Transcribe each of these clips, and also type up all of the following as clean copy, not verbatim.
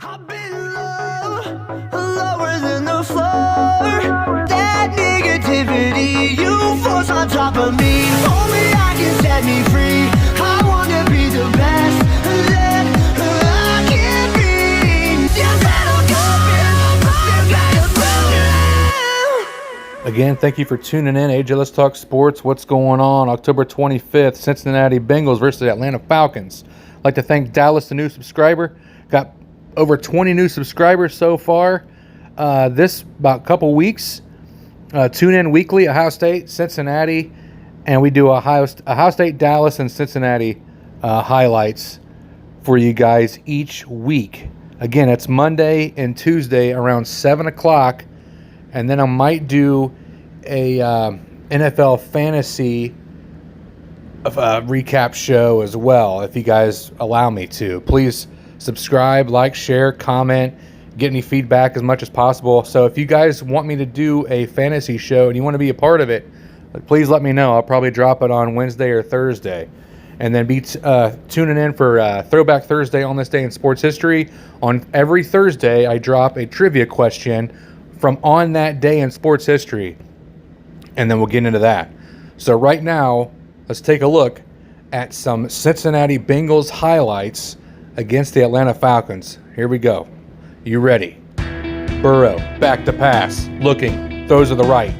I've been lower than the floor. That negativity you force on top of me. Only I can set me free. I wanna be the best that I can be. You gotta go. Again, thank you for tuning in. AJ, let's talk sports. What's going on? October 25th, Cincinnati Bengals versus Atlanta Falcons. I'd like to thank Dallas, the new subscriber. Got over 20 new subscribers so far. This about a couple weeks. Tune in weekly, Ohio State, Cincinnati, and we do Ohio State, Dallas, and Cincinnati highlights for you guys each week. Again, it's Monday and Tuesday around 7 o'clock, and then I might do a NFL fantasy recap show as well, if you guys allow me to. Please subscribe, like, share, comment, get any feedback as much as possible. So if you guys want me to do a fantasy show and you want to be a part of it, please let me know. I'll probably drop it on Wednesday or Thursday. And then be tuning in for Throwback Thursday on this day in sports history. On every Thursday, I drop a trivia question from on that day in sports history. And then we'll get into that. So right now, let's take a look at some Cincinnati Bengals highlights against the Atlanta Falcons. Here we go. You ready? Burrow, back to pass, looking, throws to the right.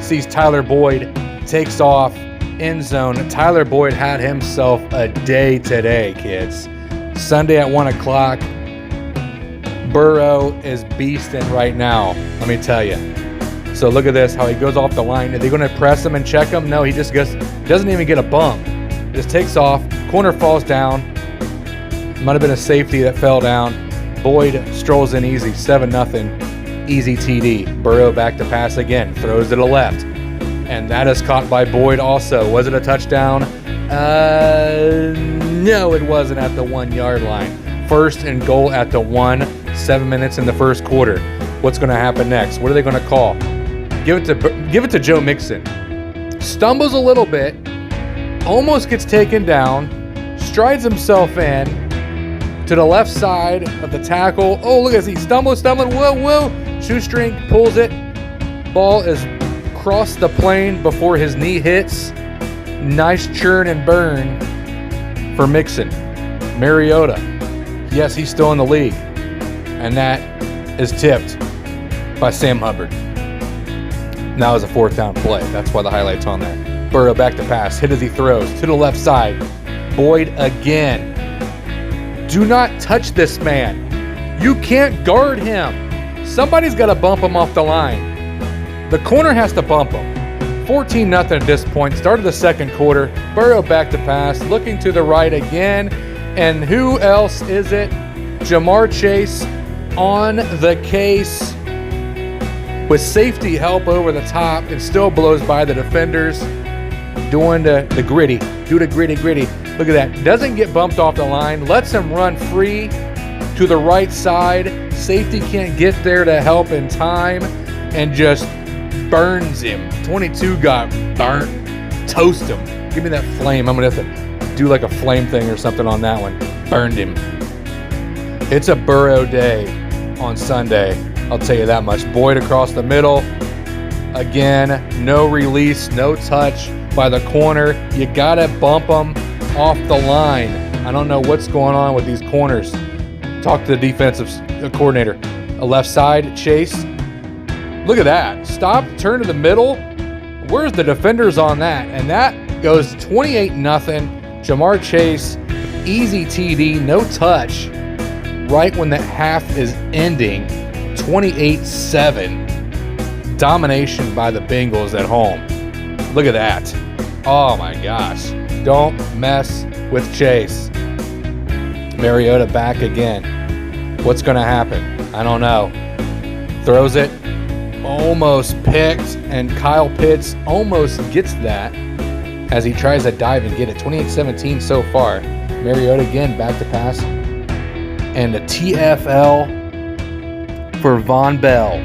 Sees Tyler Boyd, takes off, end zone. Tyler Boyd had himself a day today, kids. Sunday at 1 o'clock. Burrow is beasting right now, let me tell you. So look at this, how he goes off the line. Are they going to press him and check him? No, he just doesn't even get a bump. Just takes off, corner falls down. Might have been a safety that fell down. Boyd strolls in easy, 7-0, easy TD. Burrow back to pass again, throws to the left. And that is caught by Boyd also. Was it a touchdown? No, it wasn't at the 1 yard line. First and goal at the 1, 7 minutes in the first quarter. What's going to happen next? What are they going to call? Give it to Joe Mixon. Stumbles a little bit, almost gets taken down, strides himself in to the left side of the tackle. Oh, look at this. He's stumbling. Whoa. Shoestring pulls it. Ball is crossed the plane before his knee hits. Nice churn and burn for Mixon. Mariota. Yes, he's still in the league. And that is tipped by Sam Hubbard. Now is a 4th down play. That's why the highlight's on there. Burrow back to pass. Hit as he throws. To the left side. Boyd again. Do not touch this man. You can't guard him. Somebody's got to bump him off the line. The corner has to bump him. 14-0 at this point. Started the second quarter. Burrow back to pass. Looking to the right again. And who else is it? Jamar Chase on the case with safety help over the top. It still blows by the defenders. Doing the gritty. Do the gritty. Look at that. Doesn't get bumped off the line. Lets him run free to the right side. Safety can't get there to help in time and just burns him. 22 got burnt. Toast him. Give me that flame. I'm going to have to do like a flame thing or something on that one. Burned him. It's a Burrow day on Sunday. I'll tell you that much. Boyd across the middle. Again, no release, no touch by the corner. You got to bump them off the line. I don't know what's going on with these corners. Talk to the defensive coordinator. A left side, Chase. Look at that. Stop, turn to the middle. Where's the defenders on that? And that goes 28-0. Jamar Chase, easy TD, no touch. Right when the half is ending, 28-7. Domination by the Bengals at home. Look at that. Oh my gosh. Don't mess with Chase. Mariota back again. What's going to happen? I don't know. Throws it. Almost picked. And Kyle Pitts almost gets that as he tries to dive and get it. 28-17 so far. Mariota again back to pass. And the TFL for Von Bell.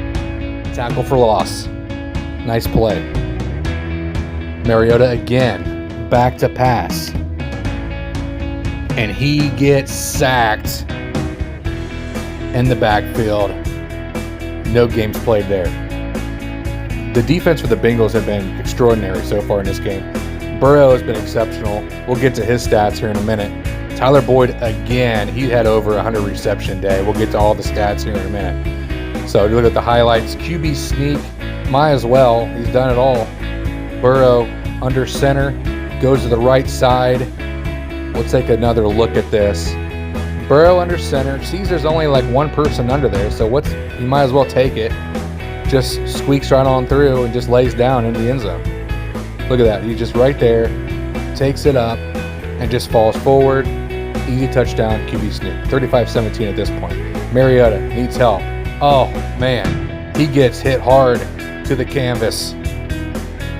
Tackle for loss. Nice play. Mariota again. Back to pass. And he gets sacked in the backfield. No games played there. The defense for the Bengals have been extraordinary so far in this game. Burrow has been exceptional. We'll get to his stats here in a minute. Tyler Boyd, again, he had over 100 reception day. We'll get to all the stats here in a minute. So you look at the highlights. QB sneak, might as well. He's done it all. Burrow under center, goes to the right side. We'll take another look at this. Burrow under center, sees there's only like one person under there, so you might as well take it. Just squeaks right on through and just lays down in the end zone. Look at that. He's just right there, takes it up, and just falls forward. Easy touchdown, QB sneak. 35-17 at this point. Mariota needs help. Oh, man. He gets hit hard to the canvas.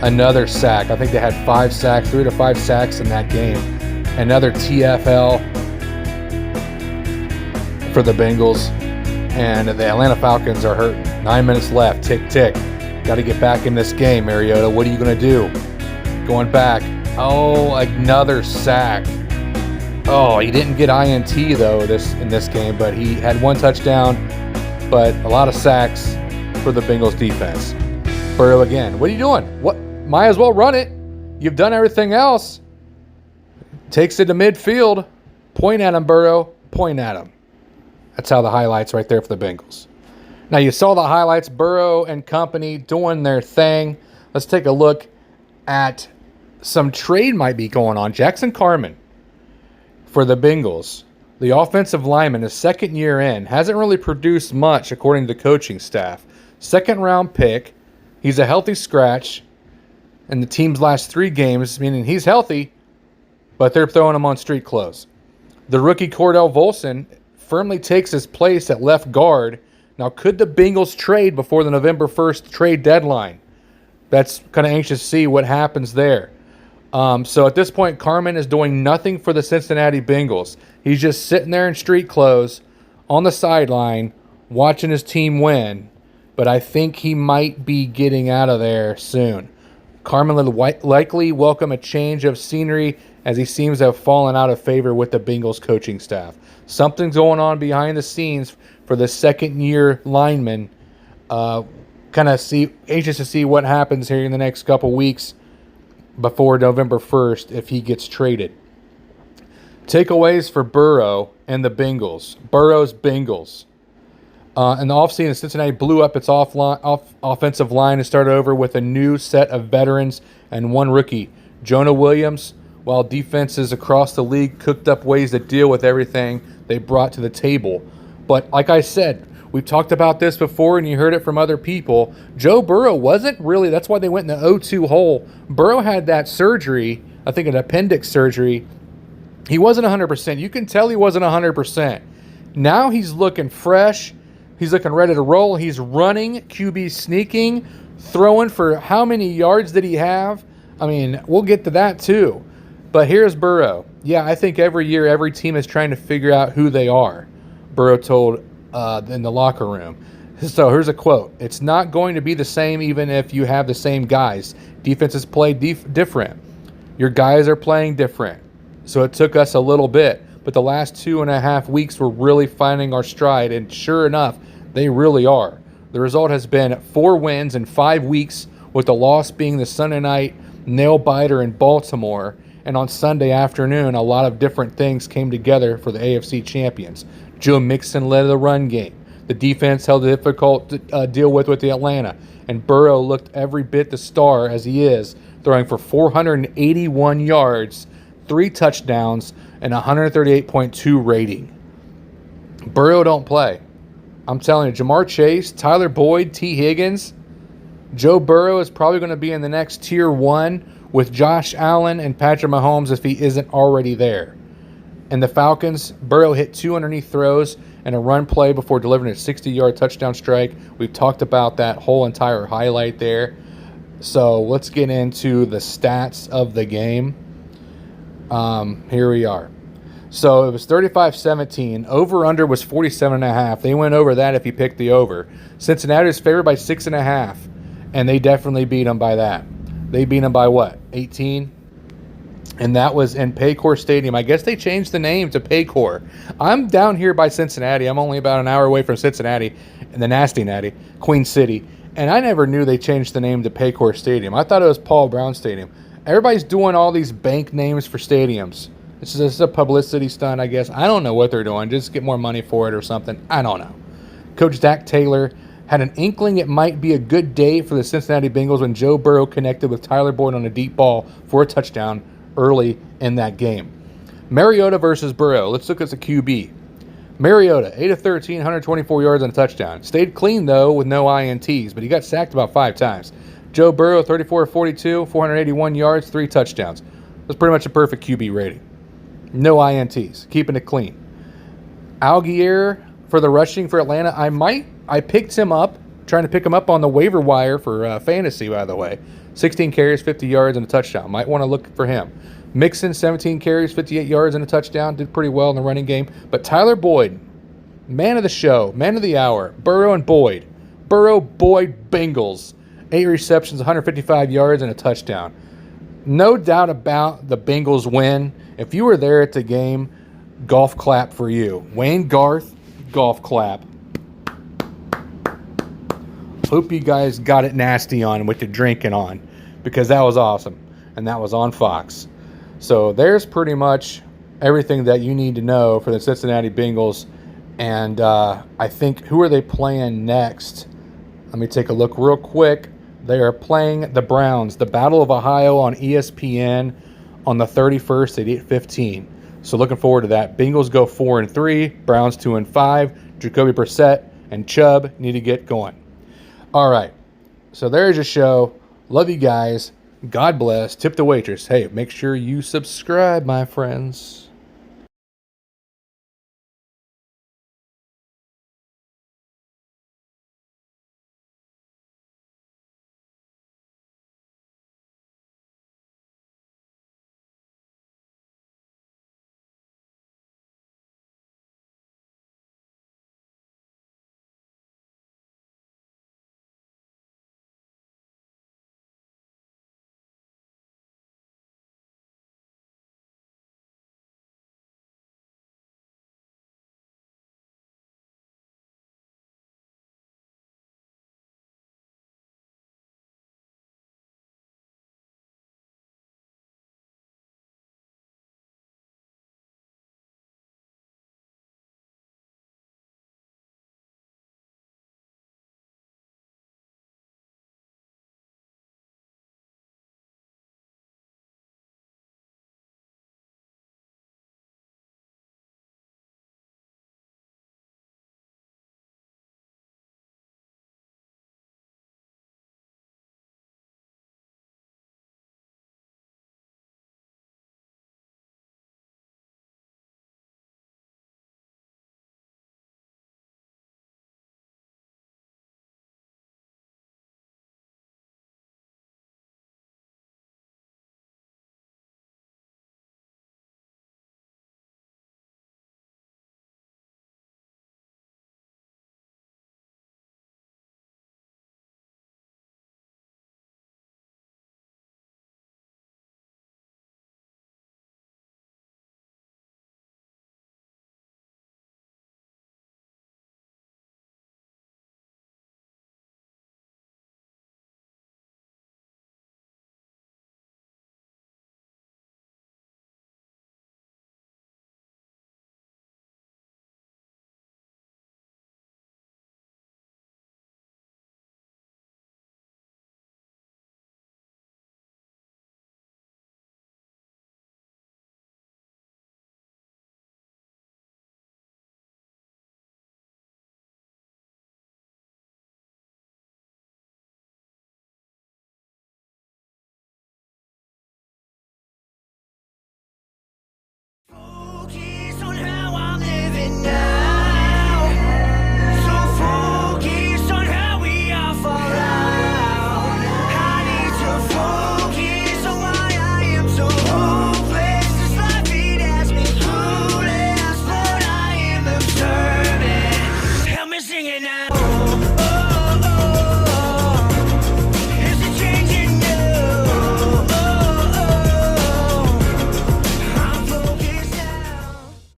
Another sack. I think they had 5 sacks, 3 to 5 sacks in that game. Another TFL for the Bengals. And the Atlanta Falcons are hurting. 9 minutes left. Tick, tick. Got to get back in this game, Mariota. What are you going to do? Going back. Oh, another sack. Oh, he didn't get INT, though, in this game, but he had 1 touchdown, but a lot of sacks for the Bengals defense. Burrow again. What are you doing? What? Might as well run it. You've done everything else. Takes it to midfield. Point at him, Burrow. Point at him. That's how the highlights right there for the Bengals. Now, you saw the highlights. Burrow and company doing their thing. Let's take a look at some trade might be going on. Jackson Carman for the Bengals. The offensive lineman, his second year in, hasn't really produced much according to the coaching staff. Second round pick. He's a healthy scratch in the team's last 3 games, meaning he's healthy, but they're throwing him on street clothes. The rookie Cordell Volson firmly takes his place at left guard. Now, could the Bengals trade before the November 1st trade deadline? That's kind of anxious to see what happens there. So at this point, Carman is doing nothing for the Cincinnati Bengals. He's just sitting there in street clothes on the sideline watching his team win. But I think he might be getting out of there soon. Carman will likely welcome a change of scenery as he seems to have fallen out of favor with the Bengals coaching staff. Something's going on behind the scenes for the second-year lineman. Anxious to see what happens here in the next couple weeks before November 1st if he gets traded. Takeaways for Burrow and the Bengals. Burrow's Bengals. In the offseason, Cincinnati blew up its offensive line and started over with a new set of veterans and 1 rookie. Jonah Williams, while defenses across the league cooked up ways to deal with everything they brought to the table. But like I said, we've talked about this before and you heard it from other people. Joe Burrow wasn't really, that's why they went in the 0-2 hole. Burrow had that surgery, I think an appendix surgery. He wasn't 100%. You can tell he wasn't 100%. Now he's looking fresh. He's looking ready to roll. He's running, QB sneaking, throwing for how many yards did he have? I mean, we'll get to that too. But here's Burrow. Yeah, I think every year every team is trying to figure out who they are, Burrow told in the locker room. So here's a quote. It's not going to be the same even if you have the same guys. Defenses play different. Your guys are playing different. So it took us a little bit. But the last 2.5 weeks we're really finding our stride. And sure enough, they really are. The result has been 4 wins in 5 weeks, with the loss being the Sunday night nail-biter in Baltimore. And on Sunday afternoon, a lot of different things came together for the AFC champions. Joe Mixon led the run game. The defense held a difficult deal with the Atlanta. And Burrow looked every bit the star as he is, throwing for 481 yards, 3 touchdowns, and 138.2 rating. Burrow don't play. I'm telling you, Jamar Chase, Tyler Boyd, T. Higgins, Joe Burrow is probably going to be in the next tier 1 with Josh Allen and Patrick Mahomes if he isn't already there. And the Falcons, Burrow hit 2 underneath throws and a run play before delivering a 60-yard touchdown strike. We've talked about that whole entire highlight there. So let's get into the stats of the game. Here we are. So it was 35-17. Over-under was 47.5. They went over that if you picked the over. Cincinnati was favored by 6.5, and they definitely beat them by that. They beat them by what, 18? and that was in Paycor Stadium. I guess they changed the name to Paycor. I'm down here by Cincinnati. I'm only about an hour away from Cincinnati, in the nasty natty, Queen City, and I never knew they changed the name to Paycor Stadium. I thought it was Paul Brown Stadium. Everybody's doing all these bank names for stadiums. It's just a publicity stunt, I guess. I don't know what they're doing. Just get more money for it or something. I don't know. Coach Zach Taylor had an inkling it might be a good day for the Cincinnati Bengals when Joe Burrow connected with Tyler Boyd on a deep ball for a touchdown early in that game. Mariota versus Burrow. Let's look at the QB. Mariota, 8 of 13, 124 yards and a touchdown. Stayed clean, though, with no INTs, but he got sacked about 5 times. Joe Burrow, 34 of 42, 481 yards, 3 touchdowns. That's pretty much a perfect QB rating. No INTs, keeping it clean. Algier for the rushing for Atlanta. I picked him up, trying to pick him up on the waiver wire for fantasy, by the way. 16 carries, 50 yards, and a touchdown. Might want to look for him. Mixon, 17 carries, 58 yards, and a touchdown. Did pretty well in the running game. But Tyler Boyd, man of the show, man of the hour. Burrow and Boyd. Burrow, Boyd, Bengals. 8 receptions, 155 yards, and a touchdown. No doubt about the Bengals win. If you were there at the game, golf clap for you. Wayne Garth, golf clap. Hope you guys got it nasty on with your drinking on, because that was awesome, and that was on Fox. So there's pretty much everything that you need to know for the Cincinnati Bengals. And I think, who are they playing next? Let me take a look real quick. They are playing the Browns, the Battle of Ohio on ESPN on the 31st at 8:15. So looking forward to that. Bengals go 4-3, Browns 2-5. Jacoby Brissett and Chubb need to get going. All right, so there's your show. Love you guys. God bless. Tip the waitress. Hey, make sure you subscribe, my friends.